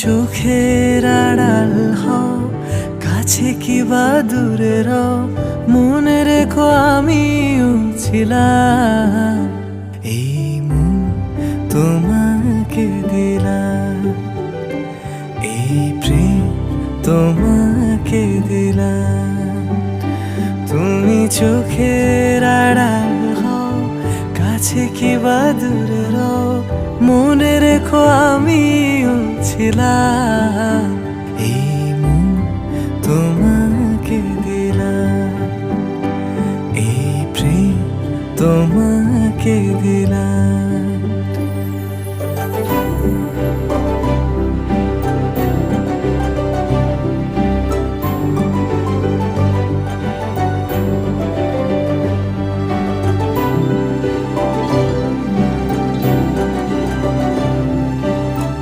চোখের আড়াল হও, কাছে কি বা দূরে রও, মনে রেখো আমিও ছিলাম। এই মন তোমাকে দিলাম, এই প্রেম তোমাকে দিলাম। তুমি চোখের আড়াল হও, কাছে কি বা দূরে রও, মনে রেখো আমিও ছিলাম।